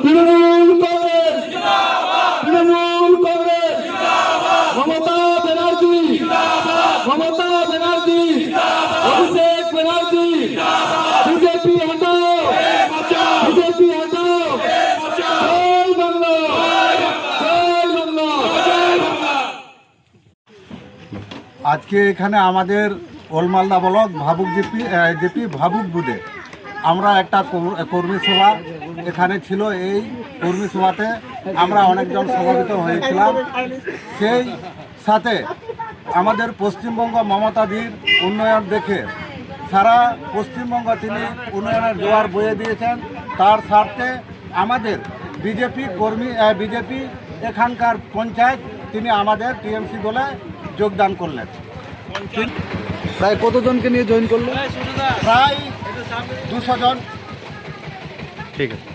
Trinamool Congress, Trinamool Congress, Mamata Banerjee, Mamata Banerjee, Abhishek Banerjee, BJP হটাও, BJP হটাও, জয় বাংলা, জয় বাংলা। আজকে এখানে আমাদের ওলমালদা ব্লক ভাবুক জেপি ভাবুক বুথে আমরা একটা কর্মী সভা এখানে ছিল। এই কর্মী সভাতে আমরা অনেকজন সমবেত হয়েছিলাম। সেই সাথে আমাদের পশ্চিমবঙ্গ মমতাদির উন্নয়ন দেখে সারা পশ্চিমবঙ্গ তিনি উন্নয়নের জোয়ার বয়ে দিয়েছেন। তার স্বার্থে আমাদের বিজেপি এখানকার পঞ্চায়েত তিনি আমাদের টিএমসি দলে যোগদান করলেন। প্রায় কতজনকে নিয়ে জয়েন করলেন? প্রায় 200 জন। ঠিক আছে।